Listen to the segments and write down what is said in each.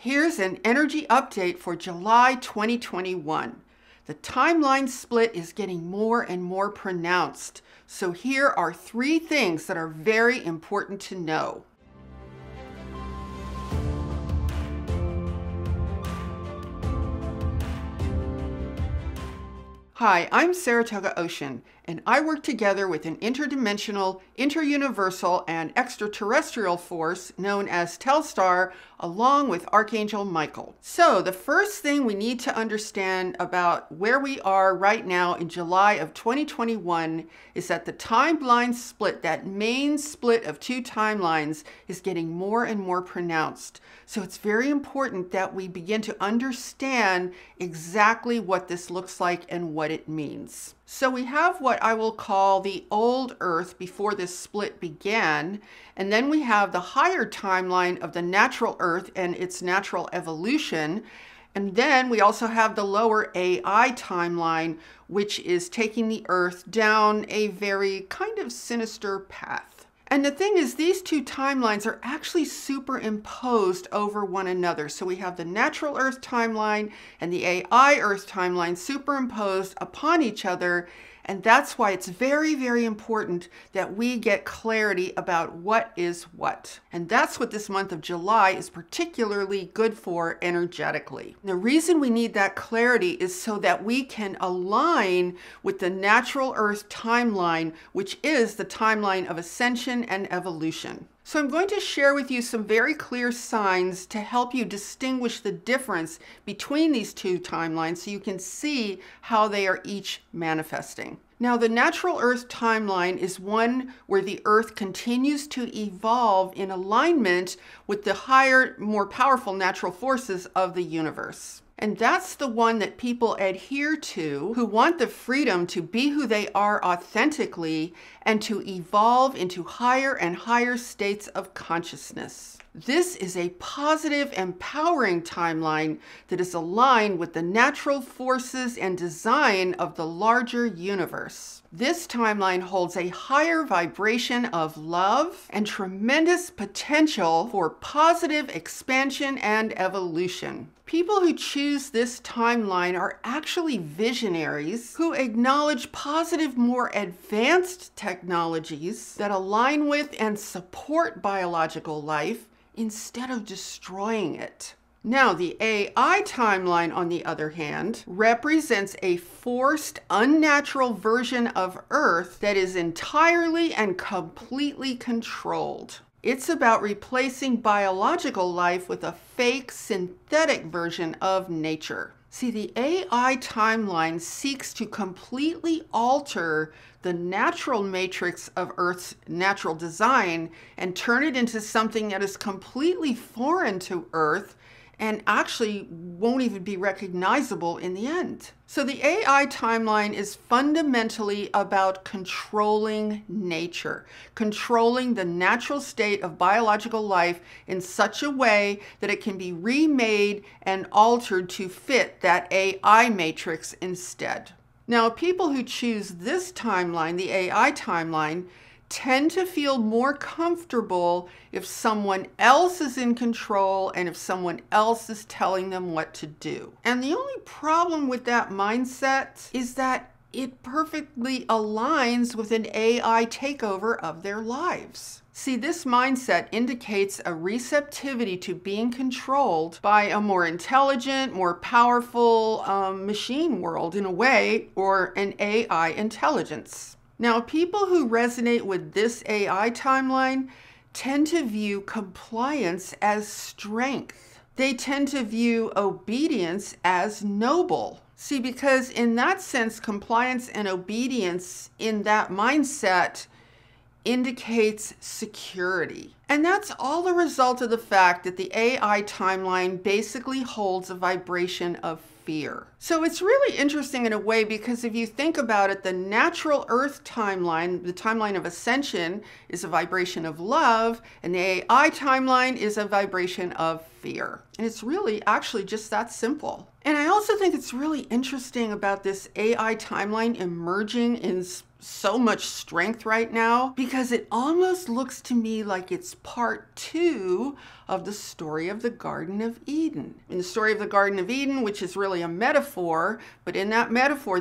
Here's an energy update for July 2021. The timeline split is getting more and more pronounced. So here are 3 things that are very important to know. Hi, I'm Saratoga Ocean, and I work together with an interdimensional, interuniversal, and extraterrestrial force known as Telstar, along with Archangel Michael. So the first thing we need to understand about where we are right now in July of 2021 is that the timeline split, that main split of 2 timelines, is getting more and more pronounced. So it's very important that we begin to understand exactly what this looks like and what it means. So we have what I will call the old Earth before this split began, and then we have the higher timeline of the natural Earth and its natural evolution, and then we also have the lower AI timeline, which is taking the Earth down a very kind of sinister path. And the thing is, these 2 timelines are actually superimposed over one another. So we have the natural Earth timeline and the AI Earth timeline superimposed upon each other. And that's why it's very, very important that we get clarity about what is what. And that's what this month of July is particularly good for energetically. The reason we need that clarity is so that we can align with the natural Earth timeline, which is the timeline of ascension and evolution. So I'm going to share with you some very clear signs to help you distinguish the difference between these 2 timelines so you can see how they are each manifesting. Now, the natural Earth timeline is one where the Earth continues to evolve in alignment with the higher, more powerful natural forces of the universe. And that's the one that people adhere to who want the freedom to be who they are authentically and to evolve into higher and higher states of consciousness. This is a positive, empowering timeline that is aligned with the natural forces and design of the larger universe. This timeline holds a higher vibration of love and tremendous potential for positive expansion and evolution. People who choose this timeline are actually visionaries who acknowledge positive, more advanced technologies that align with and support biological life instead of destroying it. Now, the AI timeline, on the other hand, represents a forced, unnatural version of Earth that is entirely and completely controlled. It's about replacing biological life with a fake, synthetic version of nature. See, the AI timeline seeks to completely alter the natural matrix of Earth's natural design and turn it into something that is completely foreign to Earth and actually won't even be recognizable in the end. So the AI timeline is fundamentally about controlling nature, controlling the natural state of biological life in such a way that it can be remade and altered to fit that AI matrix instead. Now, people who choose this timeline, the AI timeline, tend to feel more comfortable if someone else is in control and if someone else is telling them what to do. And the only problem with that mindset is that it perfectly aligns with an AI takeover of their lives. See, this mindset indicates a receptivity to being controlled by a more intelligent, more powerful machine world in a way, or an AI intelligence. Now, people who resonate with this AI timeline tend to view compliance as strength. They tend to view obedience as noble. See, because in that sense, compliance and obedience in that mindset indicates security. And that's all the result of the fact that the AI timeline basically holds a vibration of fear. So it's really interesting in a way, because if you think about it, the natural Earth timeline, the timeline of ascension, is a vibration of love, and the AI timeline is a vibration of fear. And it's really actually just that simple. And I also think it's really interesting about this AI timeline emerging in so much strength right now because it almost looks to me like it's part 2 of the story of the Garden of Eden. In the story of the Garden of Eden, which is really a metaphor, but in that metaphor,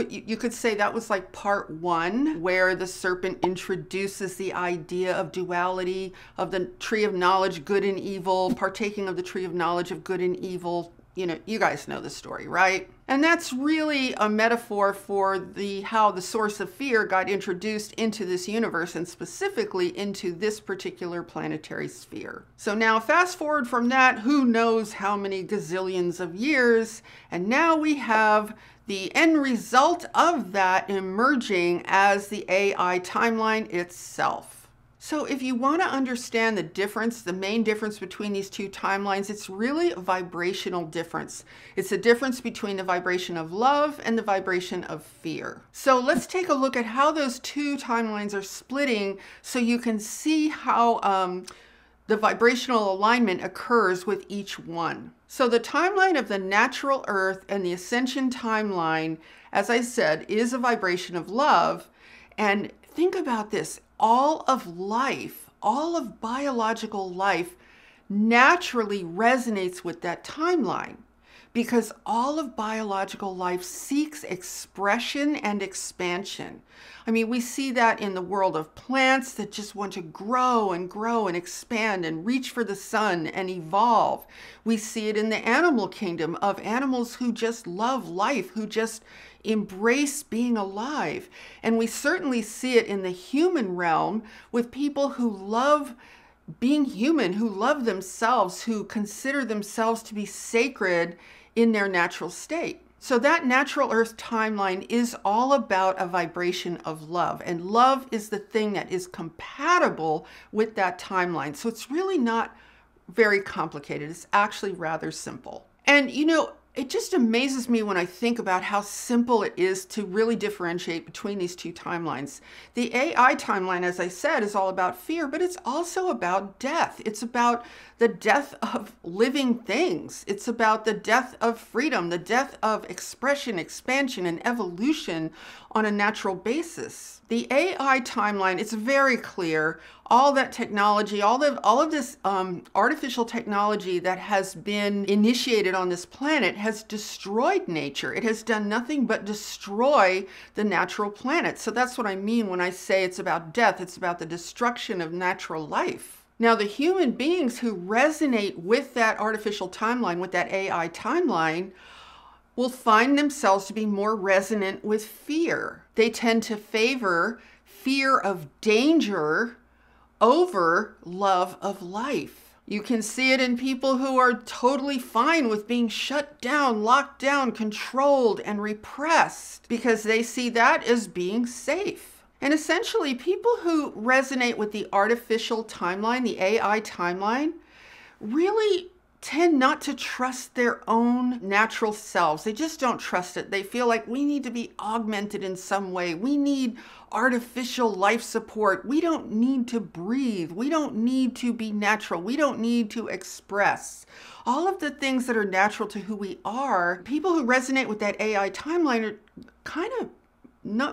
you could say that was like part 1, where the serpent introduces the idea of duality, of the tree of knowledge, good and evil, partaking of the tree of knowledge of good and evil. You know, you guys know the story, right? And that's really a metaphor for how the source of fear got introduced into this universe and specifically into this particular planetary sphere. So now fast forward from that, who knows how many gazillions of years, and now we have the end result of that emerging as the AI timeline itself. So if you want to understand the difference, the main difference between these two timelines, it's really a vibrational difference. It's the difference between the vibration of love and the vibration of fear. So let's take a look at how those two timelines are splitting so you can see how the vibrational alignment occurs with each one. So the timeline of the natural earth and the ascension timeline, as I said, is a vibration of love. And think about this. All of life, all of biological life naturally resonates with that timeline because all of biological life seeks expression and expansion. I mean, we see that in the world of plants that just want to grow and grow and expand and reach for the sun and evolve. We see it in the animal kingdom of animals who just love life, who just embrace being alive. And we certainly see it in the human realm with people who love being human, who love themselves, who consider themselves to be sacred in their natural state. So that natural earth timeline is all about a vibration of love, and love is the thing that is compatible with that timeline. So it's really not very complicated. It's actually rather simple. And you know, it just amazes me when I think about how simple it is to really differentiate between these two timelines. The AI timeline, as I said, is all about fear, but it's also about death. It's about the death of living things. It's about the death of freedom, the death of expression, expansion, and evolution on a natural basis. The AI timeline, it's very clear. All that technology, all of this artificial technology that has been initiated on this planet has destroyed nature. It has done nothing but destroy the natural planet. So that's what I mean when I say it's about death. It's about the destruction of natural life. Now, the human beings who resonate with that artificial timeline, with that AI timeline, will find themselves to be more resonant with fear. They tend to favor fear of danger over love of life. You can see it in people who are totally fine with being shut down, locked down, controlled, and repressed because they see that as being safe. And essentially, people who resonate with the artificial timeline, the AI timeline, really tend not to trust their own natural selves. They just don't trust it. They feel like we need to be augmented in some way. We need artificial life support. We don't need to breathe. We don't need to be natural. We don't need to express. All of the things that are natural to who we are, people who resonate with that AI timeline are kind of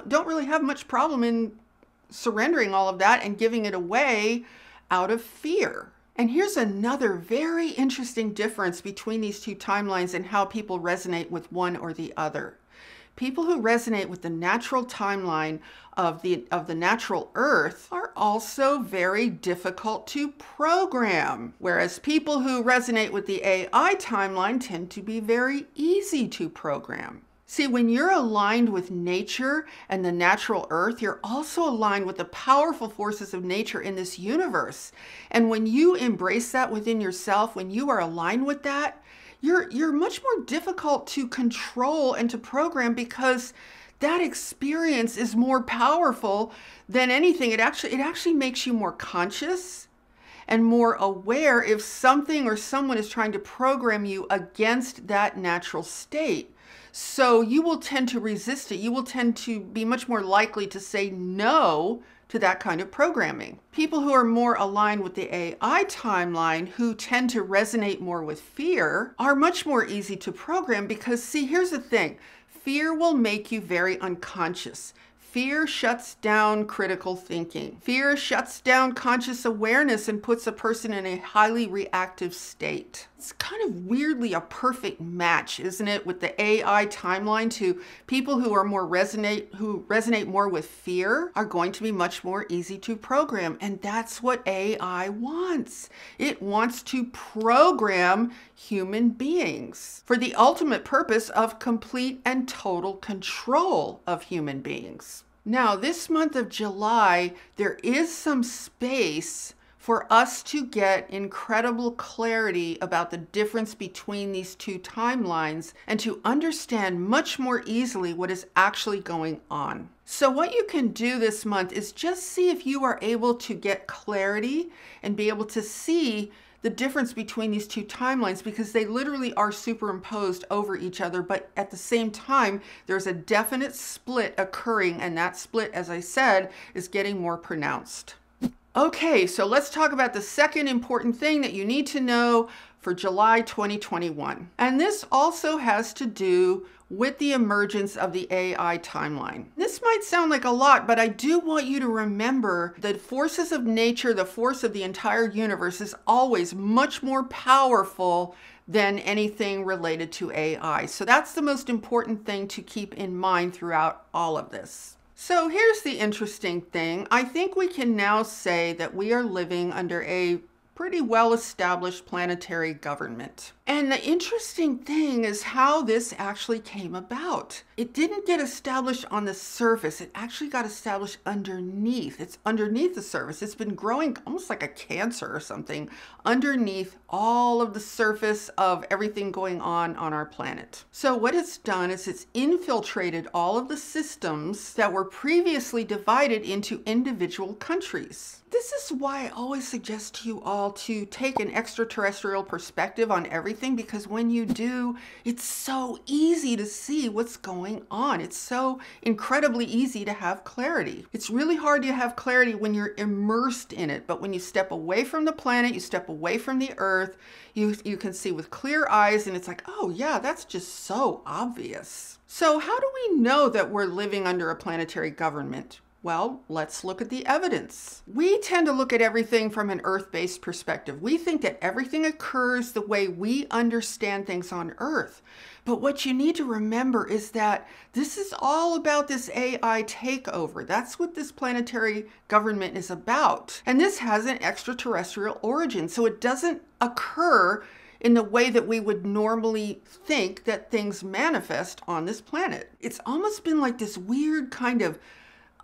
don't really have much problem in surrendering all of that and giving it away out of fear. And here's another very interesting difference between these two timelines and how people resonate with one or the other. People who resonate with the natural timeline of the natural earth are also very difficult to program, whereas people who resonate with the AI timeline tend to be very easy to program. See, when you're aligned with nature and the natural earth, you're also aligned with the powerful forces of nature in this universe. And when you embrace that within yourself, when you are aligned with that, you're much more difficult to control and to program because that experience is more powerful than anything. It actually makes you more conscious and more aware if something or someone is trying to program you against that natural state. So you will tend to resist it. You will tend to be much more likely to say no to that kind of programming. People who are more aligned with the AI timeline, who tend to resonate more with fear, are much more easy to program because, see, here's the thing. Fear will make you very unconscious. Fear shuts down critical thinking. Fear shuts down conscious awareness and puts a person in a highly reactive state. It's kind of weirdly a perfect match, isn't it, with the AI timeline to people who resonate more with fear are going to be much more easy to program. And that's what AI wants. It wants to program human beings for the ultimate purpose of complete and total control of human beings. Now, this month of July, there is some space for us to get incredible clarity about the difference between these two timelines and to understand much more easily what is actually going on. So what you can do this month is just see if you are able to get clarity and be able to see the difference between these two timelines, because they literally are superimposed over each other, but at the same time, there's a definite split occurring, and that split, as I said, is getting more pronounced. Okay, so let's talk about the second important thing that you need to know for July 2021. And this also has to do with the emergence of the AI timeline. This might sound like a lot, but I do want you to remember that forces of nature, the force of the entire universe, is always much more powerful than anything related to AI. So that's the most important thing to keep in mind throughout all of this. So here's the interesting thing. I think we can now say that we are living under a pretty well-established planetary government. And the interesting thing is how this actually came about. It didn't get established on the surface. It actually got established underneath. It's underneath the surface. It's been growing almost like a cancer or something underneath all of the surface of everything going on our planet. So what it's done is it's infiltrated all of the systems that were previously divided into individual countries. This is why I always suggest to you all to take an extraterrestrial perspective on everything, because when you do, it's so easy to see what's going on. It's so incredibly easy to have clarity. It's really hard to have clarity when you're immersed in it, but when you step away from the planet, you step away from the earth, you can see with clear eyes, and it's like, oh yeah, that's just so obvious. So how do we know that we're living under a planetary government? Well, let's look at the evidence. We tend to look at everything from an Earth-based perspective. We think that everything occurs the way we understand things on Earth. But what you need to remember is that this is all about this AI takeover. That's what this planetary government is about. And this has an extraterrestrial origin, so it doesn't occur in the way that we would normally think that things manifest on this planet. It's almost been like this weird kind of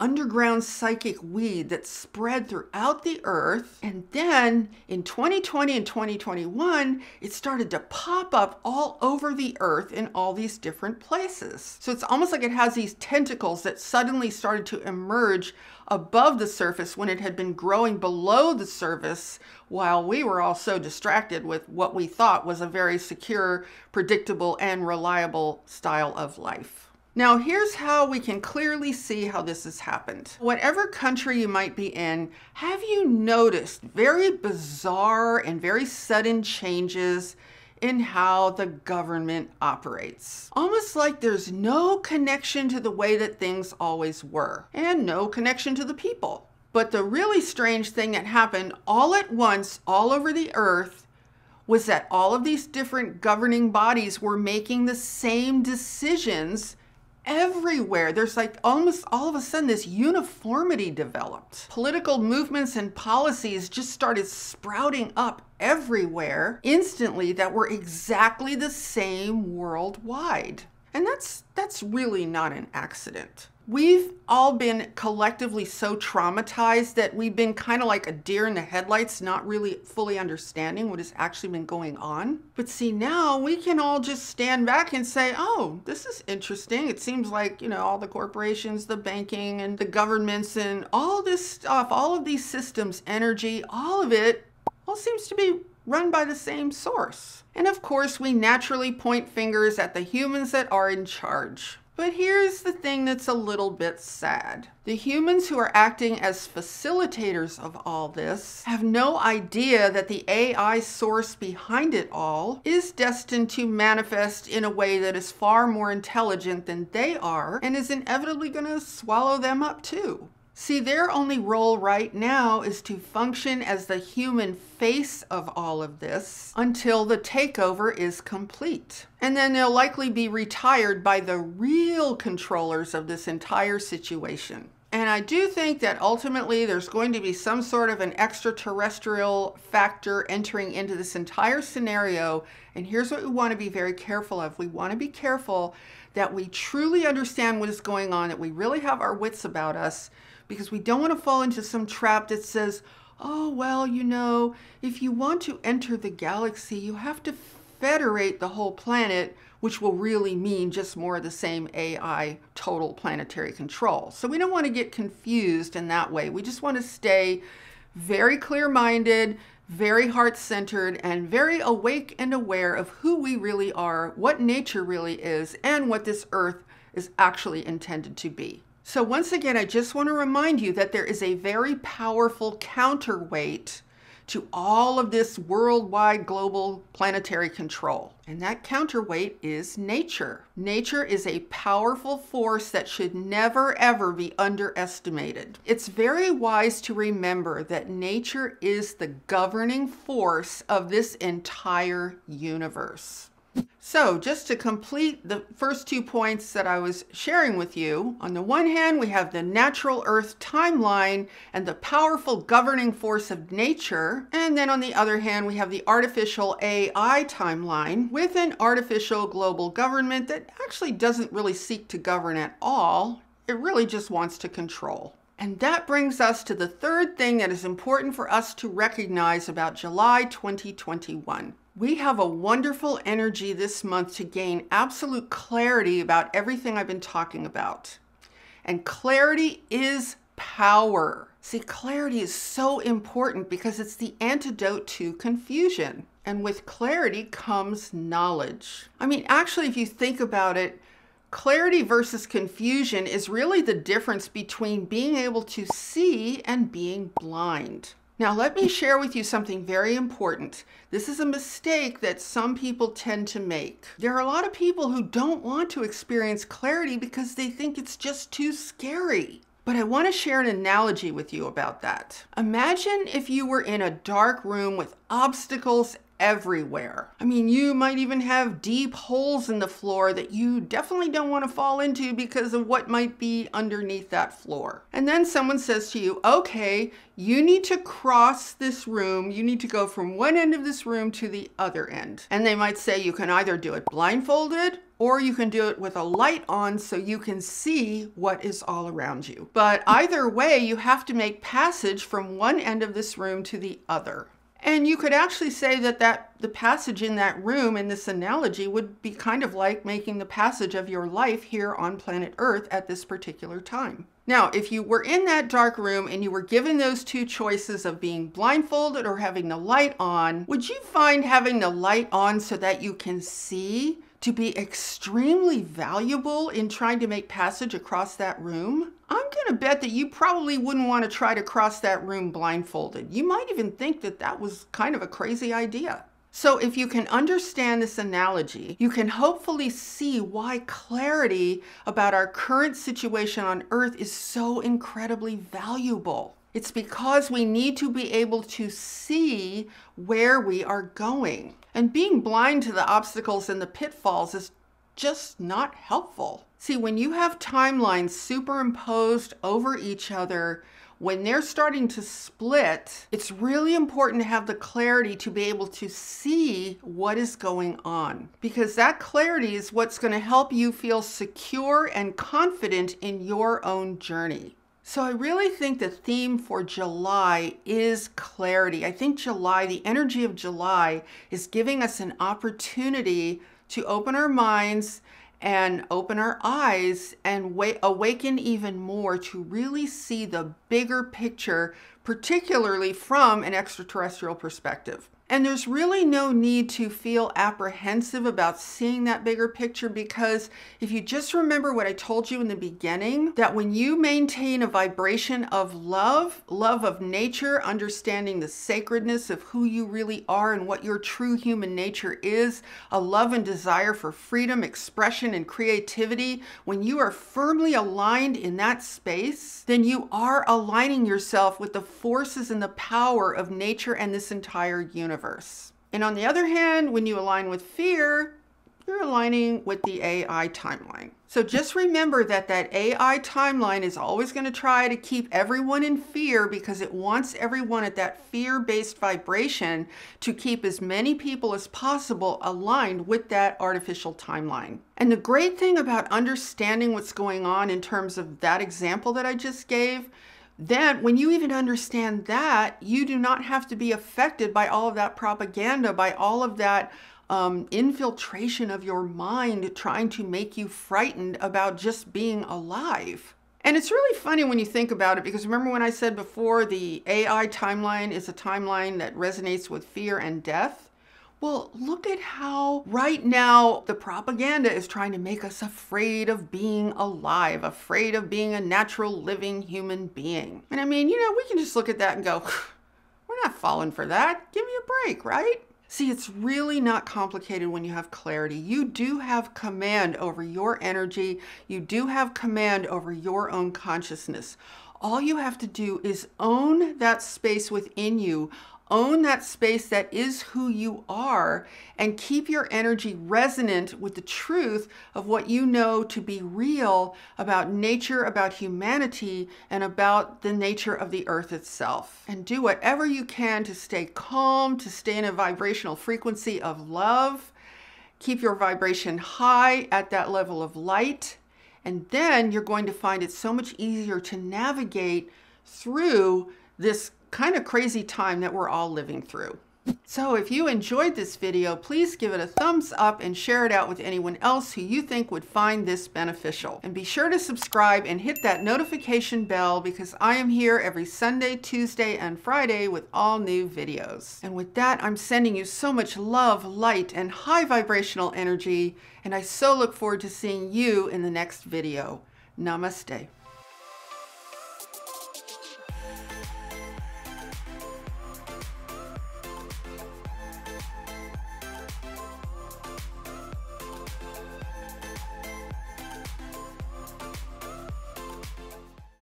underground psychic weed that spread throughout the earth. And then in 2020 and 2021, it started to pop up all over the earth in all these different places. So it's almost like it has these tentacles that suddenly started to emerge above the surface when it had been growing below the surface, while we were all so distracted with what we thought was a very secure, predictable, and reliable style of life. Now, here's how we can clearly see how this has happened. Whatever country you might be in, have you noticed very bizarre and very sudden changes in how the government operates? Almost like there's no connection to the way that things always were, and no connection to the people. But the really strange thing that happened all at once, all over the earth, was that all of these different governing bodies were making the same decisions everywhere. There's like almost all of a sudden this uniformity developed. Political movements and policies just started sprouting up everywhere instantly that were exactly the same worldwide. And that's really not an accident. We've all been collectively so traumatized that we've been kind of like a deer in the headlights, not really fully understanding what has actually been going on. But see, now we can all just stand back and say, oh, this is interesting. It seems like, you know, all the corporations, the banking and the governments and all this stuff, all of these systems, energy, all of it all seems to be run by the same source. And of course, we naturally point fingers at the humans that are in charge. But here's the thing that's a little bit sad. The humans who are acting as facilitators of all this have no idea that the AI source behind it all is destined to manifest in a way that is far more intelligent than they are and is inevitably going to swallow them up too. See, their only role right now is to function as the human face of all of this until the takeover is complete. And then they'll likely be retired by the real controllers of this entire situation. And I do think that ultimately there's going to be some sort of an extraterrestrial factor entering into this entire scenario. And here's what we want to be very careful of. We want to be careful that we truly understand what is going on, that we really have our wits about us, because we don't want to fall into some trap that says, oh, well, you know, if you want to enter the galaxy, you have to federate the whole planet, which will really mean just more of the same AI, total planetary control. So we don't want to get confused in that way. We just want to stay very clear-minded, very heart-centered, and very awake and aware of who we really are, what nature really is, and what this Earth is actually intended to be. So once again, I just want to remind you that there is a very powerful counterweight to all of this worldwide global planetary control. And that counterweight is nature. Nature is a powerful force that should never, ever be underestimated. It's very wise to remember that nature is the governing force of this entire universe. So just to complete the first 2 points that I was sharing with you, on the one hand, we have the natural Earth timeline and the powerful governing force of nature. And then on the other hand, we have the artificial AI timeline with an artificial global government that actually doesn't really seek to govern at all. It really just wants to control. And that brings us to the third thing that is important for us to recognize about July 2021. We have a wonderful energy this month to gain absolute clarity about everything I've been talking about. And clarity is power. See, clarity is so important because it's the antidote to confusion. And with clarity comes knowledge. I mean, actually, if you think about it, clarity versus confusion is really the difference between being able to see and being blind. Now, let me share with you something very important. This is a mistake that some people tend to make. There are a lot of people who don't want to experience clarity because they think it's just too scary. But I want to share an analogy with you about that. Imagine if you were in a dark room with obstacles everywhere. I mean, you might even have deep holes in the floor that you definitely don't want to fall into because of what might be underneath that floor. And then someone says to you, okay, you need to cross this room. You need to go from one end of this room to the other end. And they might say you can either do it blindfolded or you can do it with a light on so you can see what is all around you. But either way, you have to make passage from one end of this room to the other. And you could actually say that the passage in that room in this analogy would be kind of like making the passage of your life here on planet Earth at this particular time. Now, if you were in that dark room and you were given those two choices of being blindfolded or having the light on, would you find having the light on so that you can see to be extremely valuable in trying to make passage across that room? I'm going to bet that you probably wouldn't want to try to cross that room blindfolded. You might even think that that was kind of a crazy idea. So if you can understand this analogy, you can hopefully see why clarity about our current situation on Earth is so incredibly valuable. It's because we need to be able to see where we are going. And being blind to the obstacles and the pitfalls is just not helpful. See, when you have timelines superimposed over each other, when they're starting to split, it's really important to have the clarity to be able to see what is going on. Because that clarity is what's going to help you feel secure and confident in your own journey. So I really think the theme for July is clarity. I think July, the energy of July, is giving us an opportunity to open our minds and open our eyes and awaken even more to really see the bigger picture, particularly from an extraterrestrial perspective. And there's really no need to feel apprehensive about seeing that bigger picture, because if you just remember what I told you in the beginning, that when you maintain a vibration of love of nature, understanding the sacredness of who you really are and what your true human nature is, a love and desire for freedom, expression, and creativity, when you are firmly aligned in that space, then you are aligning yourself with the forces and the power of nature and this entire universe. And on the other hand, when you align with fear, you're aligning with the AI timeline. So just remember that that AI timeline is always going to try to keep everyone in fear, because it wants everyone at that fear-based vibration to keep as many people as possible aligned with that artificial timeline. And the great thing about understanding what's going on in terms of that example that I just gave, then when you even understand that, you do not have to be affected by all of that propaganda, by all of that infiltration of your mind trying to make you frightened about just being alive. And it's really funny when you think about it, because remember when I said before the AI timeline is a timeline that resonates with fear and death? Well, look at how right now the propaganda is trying to make us afraid of being alive, afraid of being a natural living human being. And I mean, we can just look at that and go, we're not falling for that. Give me a break, right? See, it's really not complicated when you have clarity. You do have command over your energy. You do have command over your own consciousness. All you have to do is own that space within you. Own that space that is who you are, and keep your energy resonant with the truth of what you know to be real about nature, about humanity, and about the nature of the earth itself. And do whatever you can to stay calm, to stay in a vibrational frequency of love. Keep your vibration high at that level of light. And then you're going to find it so much easier to navigate through this kind of crazy time that we're all living through. So if you enjoyed this video, please give it a thumbs up and share it out with anyone else who you think would find this beneficial. And be sure to subscribe and hit that notification bell, because I am here every Sunday, Tuesday, and Friday with all new videos. And with that, I'm sending you so much love, light, and high vibrational energy, and I so look forward to seeing you in the next video. Namaste.